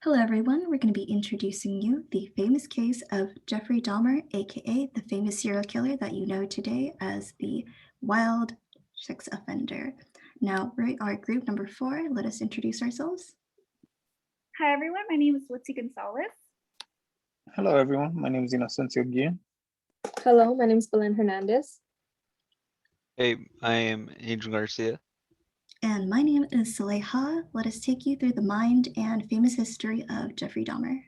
Hello everyone, we're going to be introducing you the famous case of Jeffrey Dahmer, aka the famous serial killer that you know today as the wild sex offender. Now, we are group number 4. Let us introduce ourselves. Hi everyone, my name is Litzy Gonzalez. Hello everyone, my name is Inocencio Guillen. Hello, my name is Belen Hernandez. Hey, I am Angel Garcia. And my name is Saleh Ha. Let us take you through the mind and famous history of Jeffrey Dahmer.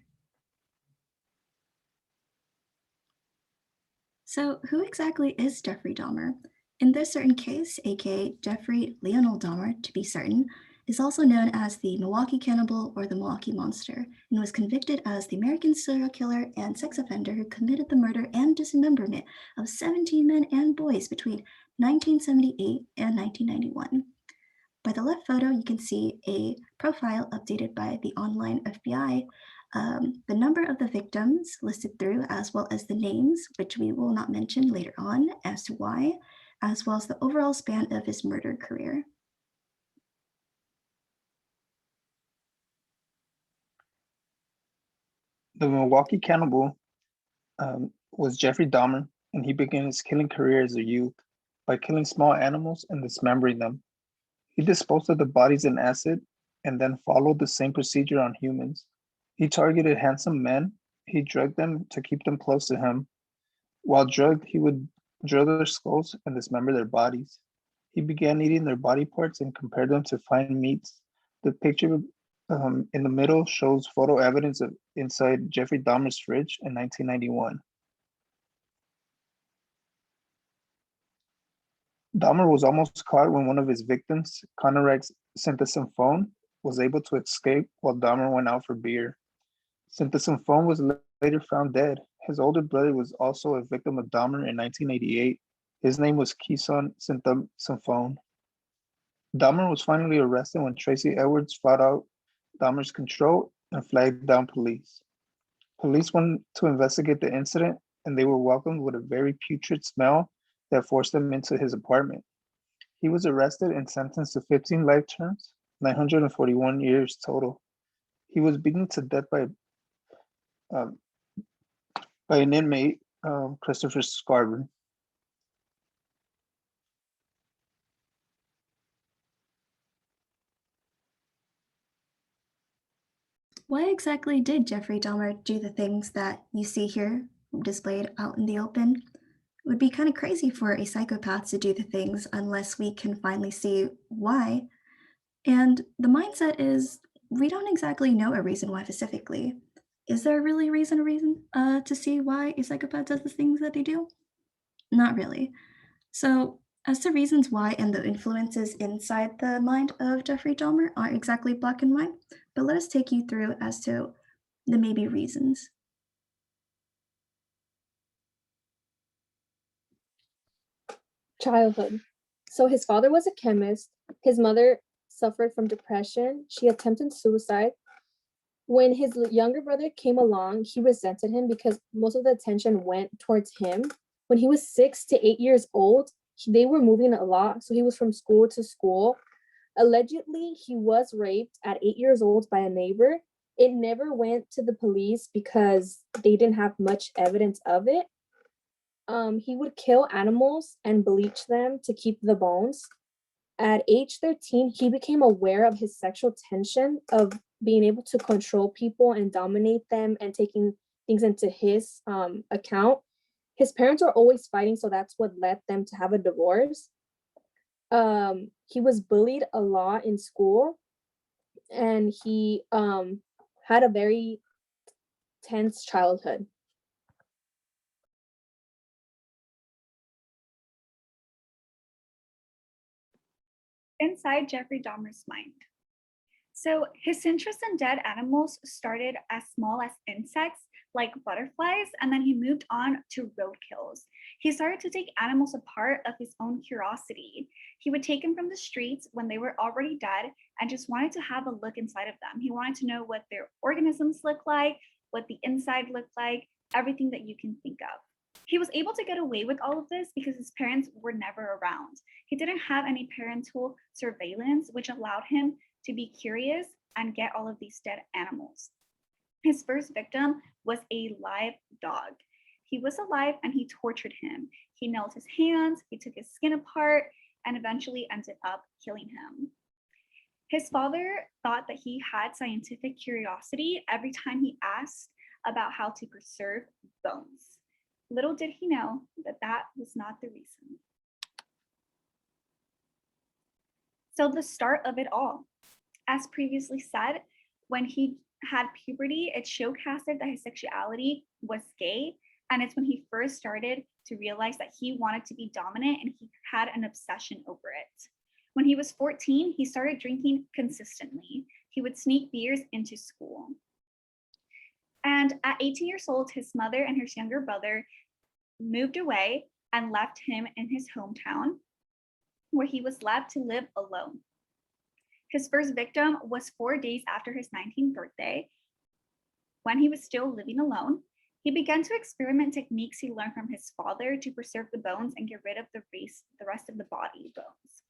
So, who exactly is Jeffrey Dahmer? In this certain case, aka Jeffrey Leonard Dahmer to be certain, is also known as the Milwaukee Cannibal or the Milwaukee Monster, and was convicted as the American serial killer and sex offender who committed the murder and dismemberment of 17 men and boys between 1978 and 1991. By the left photo, you can see a profile updated by the online FBI. The number of the victims listed through, as well as the names, which we will not mention later on as to why, as well as the overall span of his murder career. The Milwaukee Cannibal was Jeffrey Dahmer, and he began his killing career as a youth by killing small animals and dismembering them. He disposed of the bodies in acid and then followed the same procedure on humans. He targeted handsome men. He drugged them to keep them close to him. While drugged, he would drill their skulls and dismember their bodies. He began eating their body parts and compared them to fine meats. The picture in the middle shows photo evidence of inside Jeffrey Dahmer's fridge in 1991. Dahmer was almost caught when one of his victims, Conrad Synthesymphone, was able to escape while Dahmer went out for beer. Synthesymphone was later found dead. His older brother was also a victim of Dahmer in 1988. His name was Keeson Synthesymphone. Dahmer was finally arrested when Tracy Edwards fought out Dahmer's control and flagged down police. Police went to investigate the incident, and they were welcomed with a very putrid smell that forced them into his apartment. He was arrested and sentenced to 15 life terms, 941 years total. He was beaten to death by an inmate, Christopher Scarver. Why exactly did Jeffrey Dahmer do the things that you see here displayed out in the open? It would be kind of crazy for a psychopath to do the things unless we can finally see why. And the mindset is we don't exactly know a reason why specifically. Is there really a reason to see why a psychopath does the things that they do? Not really. So, as to reasons why and the influences inside the mind of Jeffrey Dahmer aren't exactly black and white, but let us take you through as to the maybe reasons. Childhood. So his father was a chemist. His mother suffered from depression. She attempted suicide. When his younger brother came along, he resented him because most of the attention went towards him. When he was 6 to 8 years old, they were moving a lot. So he was from school to school. Allegedly, he was raped at 8 years old by a neighbor. It never went to the police because they didn't have much evidence of it. He would kill animals and bleach them to keep the bones. At age 13, he became aware of his sexual tension of being able to control people and dominate them and taking things into his account. His parents were always fighting, so that's what led them to have a divorce. He was bullied a lot in school, and he had a very tense childhood. Inside Jeffrey Dahmer's mind. So his interest in dead animals started as small as insects like butterflies, and then he moved on to roadkills. He started to take animals apart of his own curiosity. He would take them from the streets when they were already dead and just wanted to have a look inside of them. He wanted to know what their organisms look like, what the inside looked like, everything that you can think of. He was able to get away with all of this because his parents were never around. He didn't have any parental surveillance, which allowed him to be curious and get all of these dead animals. His first victim was a live dog. He was alive and he tortured him. He nailed his hands, he took his skin apart, and eventually ended up killing him. His father thought that he had scientific curiosity every time he asked about how to preserve bones. Little did he know that that was not the reason. So, the start of it all, as previously said, when he had puberty, it showcased that his sexuality was gay. And it's when he first started to realize that he wanted to be dominant and he had an obsession over it. When he was 14, he started drinking consistently. He would sneak beers into school. And at 18 years old, his mother and his younger brother moved away and left him in his hometown, where he was left to live alone. His first victim was 4 days after his 19th birthday. When he was still living alone, he began to experiment techniques he learned from his father to preserve the bones and get rid of the rest of the body bones.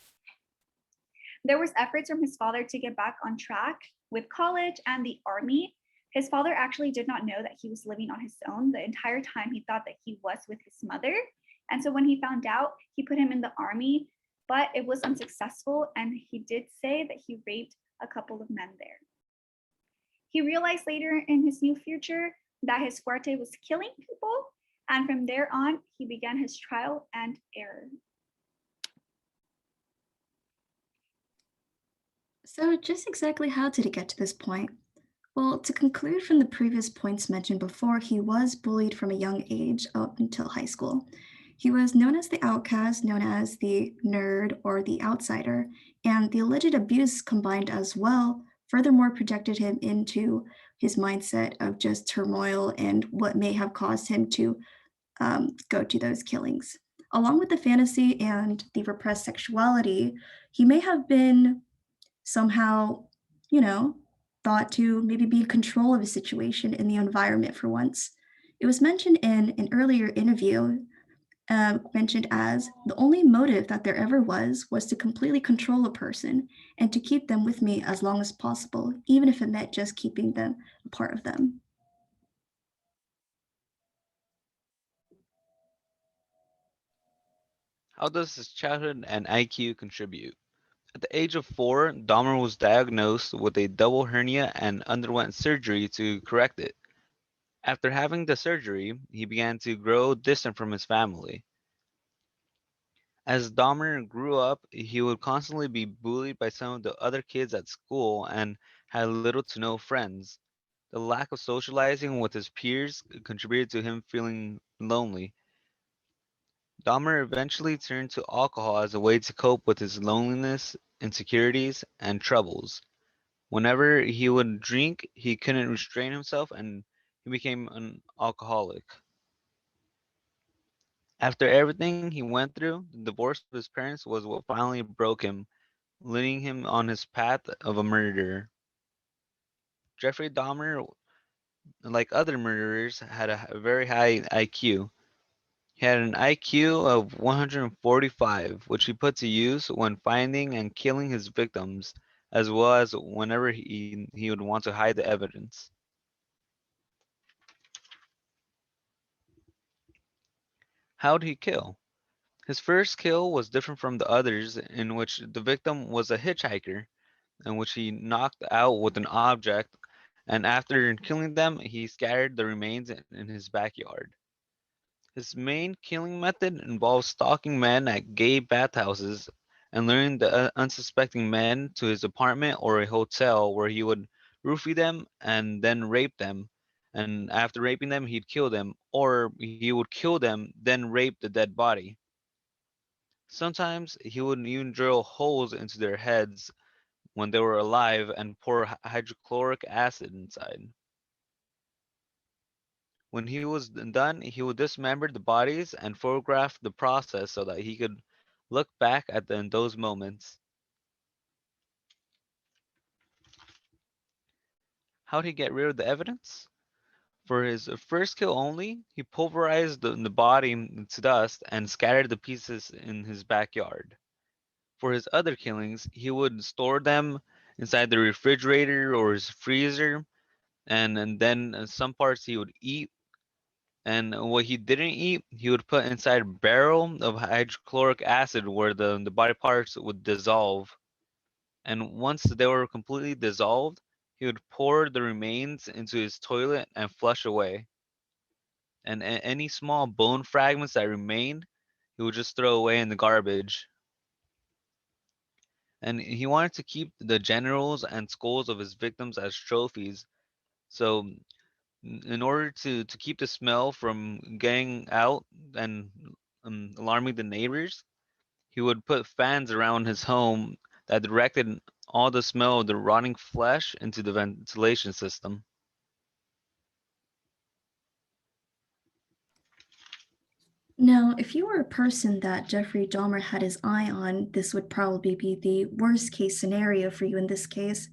There was efforts from his father to get back on track with college and the army. His father actually did not know that he was living on his own. The entire time he thought that he was with his mother. And so when he found out, he put him in the army, but it was unsuccessful. And he did say that he raped a couple of men there. He realized later in his new future that his fuerte was killing people. And from there on, he began his trial and error. So, just exactly how did it get to this point? Well, to conclude from the previous points mentioned before, he was bullied from a young age up until high school. He was known as the outcast, known as the nerd or the outsider, and the alleged abuse combined as well furthermore projected him into his mindset of just turmoil and what may have caused him to go to those killings. Along with the fantasy and the repressed sexuality, he may have been somehow, you know, thought to maybe be in control of a situation in the environment for once. It was mentioned in an earlier interview, mentioned as the only motive that there ever was to completely control a person and to keep them with me as long as possible, even if it meant just keeping them a part of them. How does his childhood and IQ contribute? At the age of 4, Dahmer was diagnosed with a double hernia and underwent surgery to correct it. After having the surgery, he began to grow distant from his family. As Dahmer grew up, he would constantly be bullied by some of the other kids at school and had little to no friends. The lack of socializing with his peers contributed to him feeling lonely. Dahmer eventually turned to alcohol as a way to cope with his loneliness, insecurities, and troubles. Whenever he would drink, he couldn't restrain himself and he became an alcoholic. After everything he went through, the divorce of his parents was what finally broke him, leading him on his path of a murderer. Jeffrey Dahmer, like other murderers, had a very high IQ. He had an IQ of 145, which he put to use when finding and killing his victims, as well as whenever he would want to hide the evidence. How did he kill? His first kill was different from the others, in which the victim was a hitchhiker, in which he knocked out with an object, and after killing them, he scattered the remains in his backyard. His main killing method involves stalking men at gay bathhouses and luring the unsuspecting men to his apartment or a hotel where he would roofie them and then rape them. And after raping them, he'd kill them, or he would kill them, then rape the dead body. Sometimes he would even drill holes into their heads when they were alive and pour hydrochloric acid inside. When he was done, he would dismember the bodies and photograph the process so that he could look back at those moments. How did he get rid of the evidence? For his first kill only, he pulverized the body to dust and scattered the pieces in his backyard. For his other killings, he would store them inside the refrigerator or his freezer, and then some parts he would eat, and what he didn't eat, he would put inside a barrel of hydrochloric acid where the body parts would dissolve. And once they were completely dissolved, he would pour the remains into his toilet and flush away. And any small bone fragments that remained, he would just throw away in the garbage. And he wanted to keep the genitals and skulls of his victims as trophies. So, in order to keep the smell from getting out and alarming the neighbors, he would put fans around his home that directed all the smell of the rotting flesh into the ventilation system. Now, if you were a person that Jeffrey Dahmer had his eye on, this would probably be the worst case scenario for you in this case.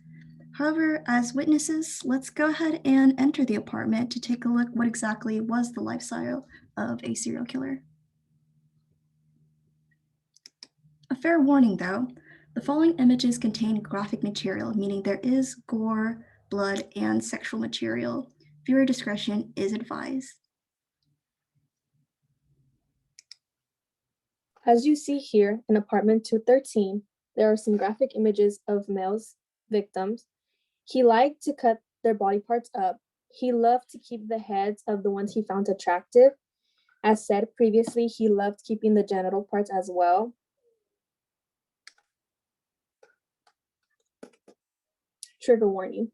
However, as witnesses, let's go ahead and enter the apartment to take a look what exactly was the lifestyle of a serial killer. A fair warning though, the following images contain graphic material, meaning there is gore, blood, and sexual material. Viewer discretion is advised. As you see here in apartment 213, there are some graphic images of males victims. He liked to cut their body parts up. He loved to keep the heads of the ones he found attractive. As said previously, he loved keeping the genital parts as well. Trigger warning.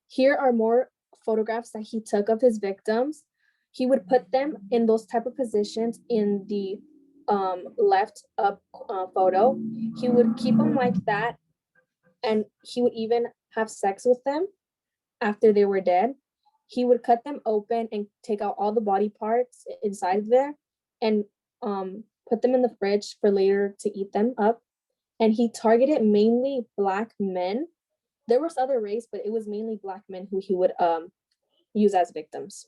Here are more photographs that he took of his victims. He would put them in those type of positions in the left up photo. He would keep them like that, and he would even have sex with them after they were dead. He would cut them open and take out all the body parts inside there and put them in the fridge for later to eat them up. And he targeted mainly Black men. There was other race, but it was mainly Black men who he would use as victims.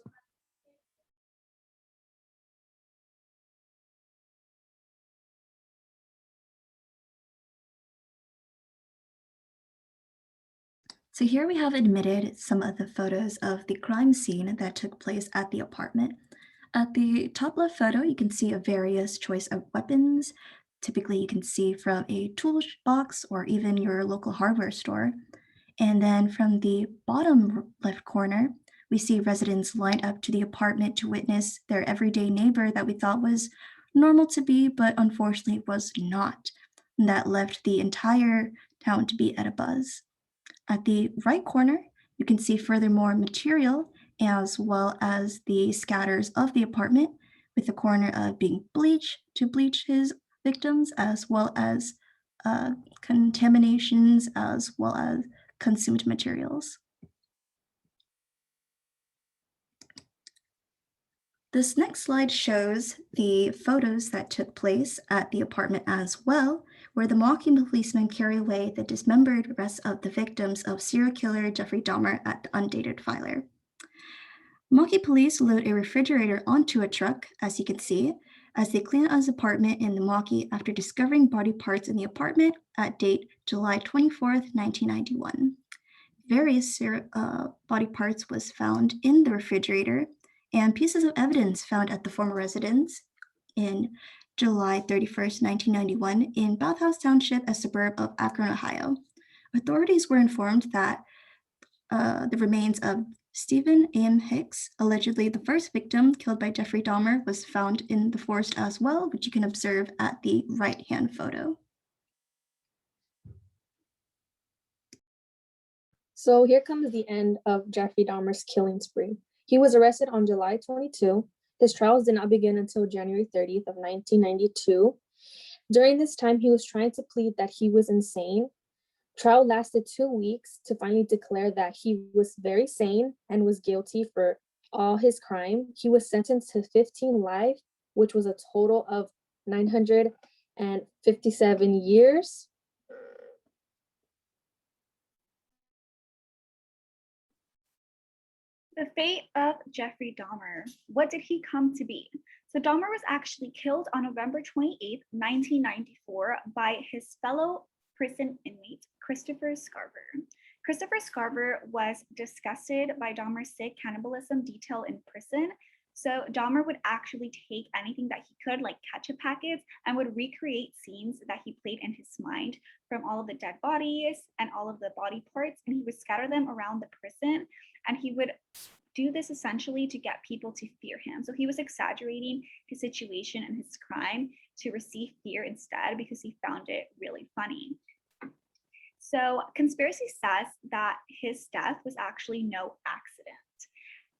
So here we have admitted some of the photos of the crime scene that took place at the apartment. At the top left photo, you can see a various choice of weapons. Typically, you can see from a toolbox or even your local hardware store. And then from the bottom left corner, we see residents lined up to the apartment to witness their everyday neighbor that we thought was normal to be, but unfortunately was not. And that left the entire town to be at a buzz. At the right corner, you can see furthermore material as well as the scatters of the apartment, with the corner of being bleached to bleach his victims, as well as contaminations, as well as consumed materials. This next slide shows the photos that took place at the apartment as well, where the mocking policemen carry away the dismembered rest of the victims of serial killer Jeffrey Dahmer at the undated filer. Mocking police load a refrigerator onto a truck, as you can see, as they clean out his apartment in the Milwaukee after discovering body parts in the apartment at date July 24th, 1991. Various body parts was found in the refrigerator, and pieces of evidence found at the former residence in July 31st, 1991 in Bathhouse Township, a suburb of Akron, Ohio. Authorities were informed that the remains of Stephen M. Hicks, allegedly the first victim killed by Jeffrey Dahmer, was found in the forest as well, which you can observe at the right-hand photo. So here comes the end of Jeffrey Dahmer's killing spree. He was arrested on July 22. His trials did not begin until January 30th of 1992. During this time, he was trying to plead that he was insane. Trial lasted 2 weeks to finally declare that he was very sane and was guilty for all his crime. He was sentenced to 15 life, which was a total of 957 years. The fate of Jeffrey Dahmer. What did he come to be? So Dahmer was actually killed on November 28th, 1994 by his fellow prison inmate, Christopher Scarver. Christopher Scarver was disgusted by Dahmer's sick cannibalism detail in prison. So Dahmer would actually take anything that he could, like ketchup packets, and would recreate scenes that he played in his mind from all of the dead bodies and all of the body parts, and he would scatter them around the prison, and he would do this essentially to get people to fear him. So he was exaggerating his situation and his crime to receive fear instead because he found it really funny. So conspiracy says that his death was actually no accident.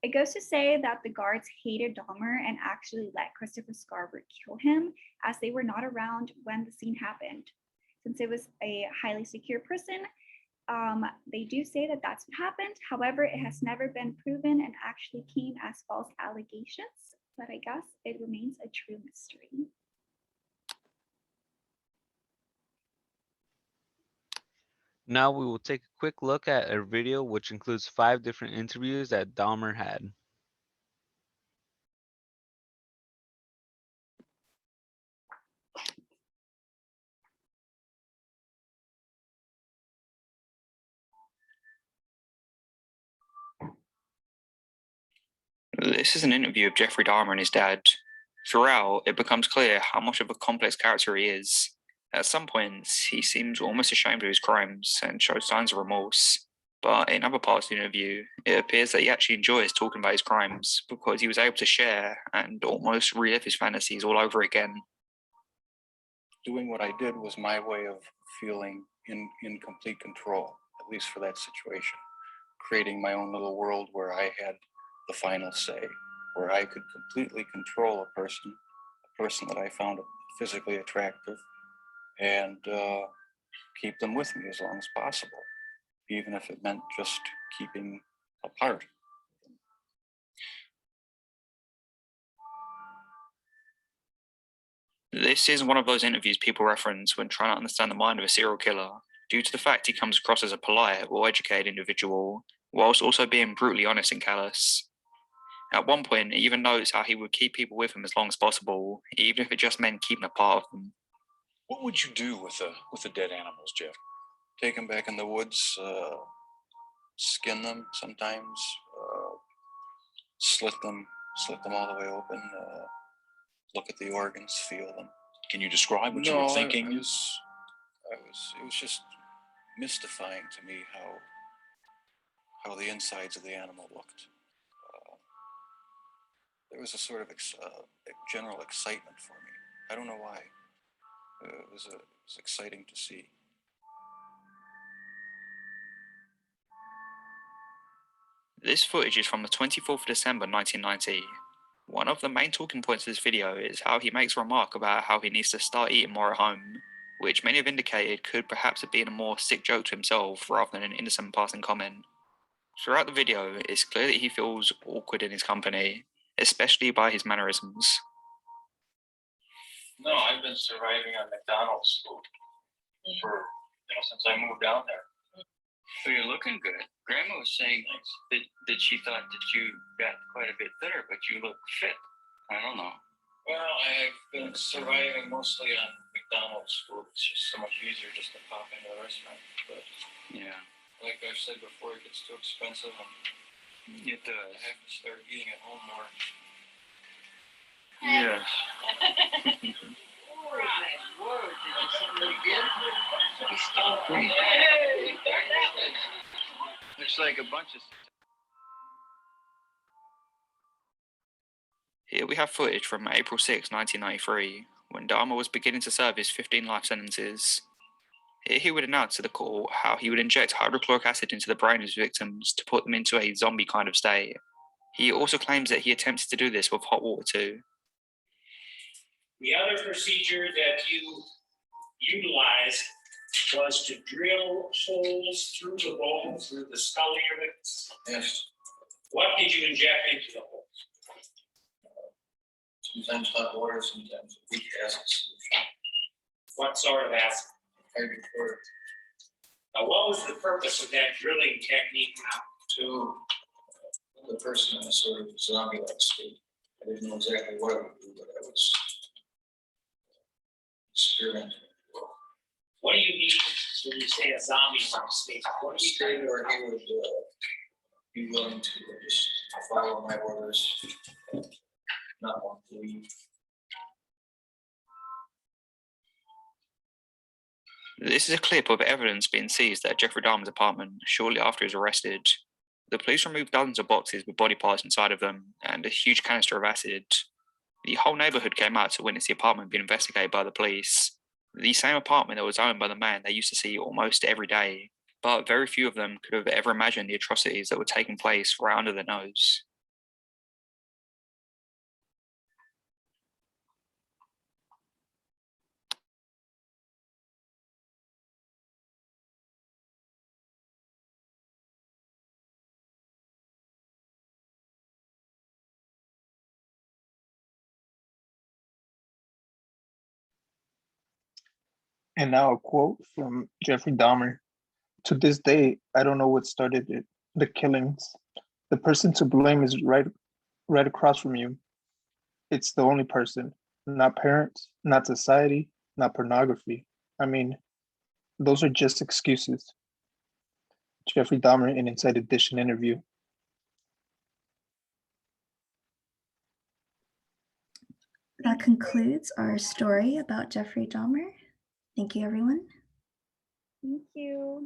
It goes to say that the guards hated Dahmer and actually let Christopher Scarver kill him, as they were not around when the scene happened. Since it was a highly secure prison, they do say that that's what happened. However, it has never been proven and actually came as false allegations, but I guess it remains a true mystery. Now we will take a quick look at a video which includes 5 different interviews that Dahmer had. This is an interview of Jeffrey Dahmer and his dad. Throughout, it becomes clear how much of a complex character he is. At some points, he seems almost ashamed of his crimes and shows signs of remorse. But in other parts of the interview, it appears that he actually enjoys talking about his crimes because he was able to share and almost relive his fantasies all over again. Doing what I did was my way of feeling in complete control, at least for that situation. Creating my own little world where I had the final say, where I could completely control a person that I found physically attractive, and keep them with me as long as possible, even if it meant just keeping apart. This is one of those interviews people reference when trying to understand the mind of a serial killer, due to the fact he comes across as a polite, well-educated individual, whilst also being brutally honest and callous. At one point, he even notes how he would keep people with him as long as possible, even if it just meant keeping a part of them. What would you do with the dead animals, Jeff? Take them back in the woods, skin them sometimes, slit them all the way open, look at the organs, feel them. Can you describe what you were thinking? It was just mystifying to me how the insides of the animal looked. There was a sort of general excitement for me. I don't know why. It was exciting to see. This footage is from the 24th of December 1990. One of the main talking points of this video is how he makes a remark about how he needs to start eating more at home, which many have indicated could perhaps have been a more sick joke to himself rather than an innocent passing comment. Throughout the video, it's clear that he feels awkward in his company, especially by his mannerisms. No, I've been surviving on McDonald's food for since I moved down there. So you're looking good. Grandma was saying that she thought that you got quite a bit thinner, but you look fit. I don't know. Well, I've been surviving mostly on McDonald's food. It's just so much easier just to pop into a restaurant. But Yeah. like I've said before, it gets too expensive, and It does. I have to start eating at home more. Yeah. Looks like a bunch of. Here we have footage from April 6, 1993, when Dahmer was beginning to serve his 15 life sentences. Here he would announce to the court how he would inject hydrochloric acid into the brain of his victims to put them into a zombie kind of state. He also claims that he attempted to do this with hot water too. The other procedure that you utilized was to drill holes through the bone, through the skull area. Yes. What did you inject into the holes? Sometimes hot water, sometimes weak acid solution. What sort of acid? Hydrochloric. Now, what was the purpose of that drilling technique now? To put the person in a sort of zombie-like state. I didn't know exactly what I would do, but I was experimenting. What do you mean So you say a zombie state, what do you State where he would be willing to just follow my orders, not want to leave. This is a clip of evidence being seized at Jeffrey Dahmer's apartment shortly after he was arrested. The police removed dozens of boxes with body parts inside of them and a huge canister of acid. The whole neighborhood came out to witness the apartment being investigated by the police. The same apartment that was owned by the man they used to see almost every day, but very few of them could have ever imagined the atrocities that were taking place right under their nose. And now a quote from Jeffrey Dahmer. To this day, I don't know what started it. The killings. The person to blame is right across from you. It's the only person. Not parents, not society, not pornography. I mean, those are just excuses. Jeffrey Dahmer in Inside Edition interview. That concludes our story about Jeffrey Dahmer. Thank you, everyone. Thank you.